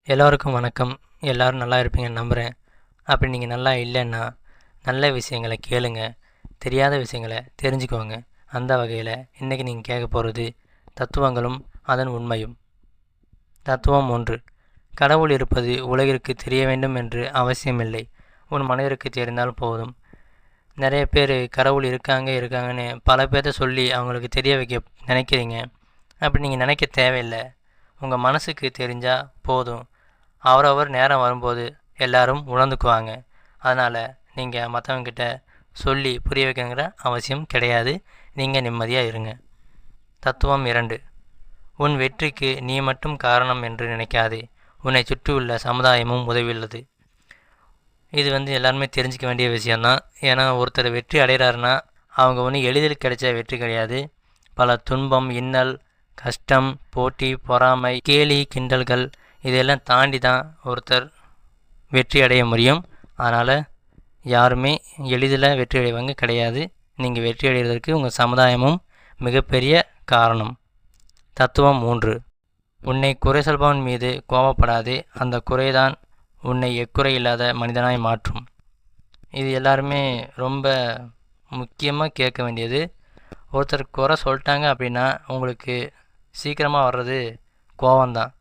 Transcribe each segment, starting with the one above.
எல்லோருக்கும் வணக்கம். எல்லோரும் நல்லா இருப்பீங்கன்னு நம்புகிறேன். அப்படி நீங்கள் நல்லா இல்லைன்னா, நல்ல விஷயங்களை கேளுங்க. தெரியாத விஷயங்களை தெரிஞ்சுக்கோங்க. அந்த வகையில் இன்றைக்கி நீங்கள் கேட்க போகிறது தத்துவங்களும் அதன் உண்மையும். தத்துவம் 1. கடவுள் இருப்பது உலகிற்கு தெரிய வேண்டும் என்று அவசியமில்லை. உன் மனிதருக்கு தெரிந்தால் போதும். நிறைய பேர் கடவுள் இருக்காங்கன்னு பல பேர்த்த சொல்லி அவங்களுக்கு தெரிய வைக்க நினைக்கிறீங்க. அப்படி நீங்கள் நினைக்க தேவையில்லை. உங்கள் மனசுக்கு தெரிஞ்சால் போதும். அவரவர் நேரம் வரும்போது எல்லாரும் உணர்ந்துக்குவாங்க. அதனால் நீங்கள் மற்றவங்கிட்ட சொல்லி புரிய வைக்கணுங்கிற அவசியம் கிடையாது. நீங்கள் நிம்மதியாக இருங்க. தத்துவம் 2. உன் வெற்றிக்கு நீ மட்டும் காரணம் என்று நினைக்காதே. உன்னை சுற்றியுள்ள சமுதாயமும் உதவியுள்ளது. இது எல்லாருமே தெரிஞ்சிக்க வேண்டிய விஷயந்தான். ஏன்னா ஒருத்தர் வெற்றி அடைகிறாருன்னா அவங்க ஒன்றும் எளிதில் கிடைச்ச வெற்றி கிடையாது. பல துன்பம், இன்னல், கஷ்டம், போட்டி, பொறாமை, கேலி, கிண்டல்கள் இதெல்லாம் தாண்டி தான் ஒருத்தர் வெற்றி அடைய முடியும். அதனால் யாருமே எளிதில் வெற்றி அடைவாங்க கிடையாது. நீங்கள் வெற்றி அடைவதற்கு உங்கள் சமுதாயமும் மிகப்பெரிய காரணம். தத்துவம் 3. உன்னை குறை சொல்பவன் மீது கோபப்படாதே. அந்த குறைதான் உன்னை எக்குறை இல்லாத மனிதனாய் மாற்றும். இது எல்லாருமே ரொம்ப முக்கியமாக கேட்க வேண்டியது. ஒருத்தர் குறை சொல்லிட்டாங்க அப்படின்னா உங்களுக்கு சீக்கிரமாக வர்றது கோபம்தான்.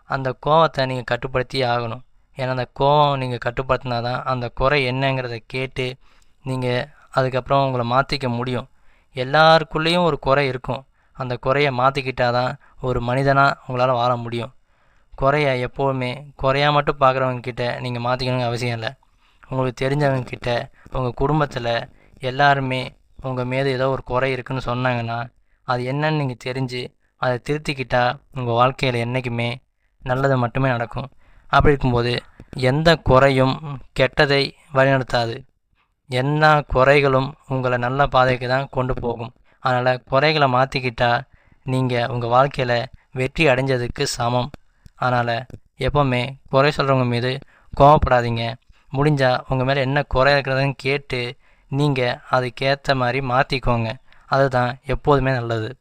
அந்த கோவத்தை நீங்கள் கட்டுப்படுத்தி ஆகணும். ஏன்னா அந்த கோவம் நீங்கள் கட்டுப்படுத்தினா தான் அந்த குறை என்னங்கிறத கேட்டு நீங்கள் அதுக்கப்புறம் உங்களை மாற்றிக்க முடியும். எல்லாருக்குள்ளேயும் ஒரு குறை இருக்கும். அந்த குறையை மாற்றிக்கிட்டால் தான் ஒரு மனிதனாக உங்களால் வாழ முடியும். குறையை எப்போவுமே குறையாக மட்டும் பார்க்குறவங்கக்கிட்ட நீங்கள் மாற்றிக்கணுங்க அவசியம் இல்லை. உங்களுக்கு தெரிஞ்சவங்கக்கிட்ட உங்கள் குடும்பத்தில் எல்லாருமே உங்கள் மீது ஏதோ ஒரு குறை இருக்குதுன்னு சொன்னாங்கன்னா அது என்னன்னு நீங்கள் தெரிஞ்சு அதை திருத்திக்கிட்டால் உங்கள் வாழ்க்கையில் என்றைக்குமே நல்லது மட்டுமே நடக்கும். அப்படி இருக்கும்போது எந்த குறையும் கெட்டதை வழிநடத்தாது. எல்லா குறைகளும் உங்களை நல்ல பாதைக்கு தான் கொண்டு போகும். அதனால் குறைகளை மாற்றிக்கிட்டால் நீங்கள் உங்கள் வாழ்க்கையில் வெற்றி அடைஞ்சதுக்கு சமம். அதனால் எப்போவுமே குறை சொல்கிறவங்க மீது கோவப்படாதீங்க. முடிஞ்சால் உங்கள் மேலே என்ன குறை இருக்கிறதுன்னு கேட்டு நீங்கள் அதுக்கேற்ற மாதிரி மாற்றிக்கோங்க. அதுதான் எப்போதுமே நல்லது.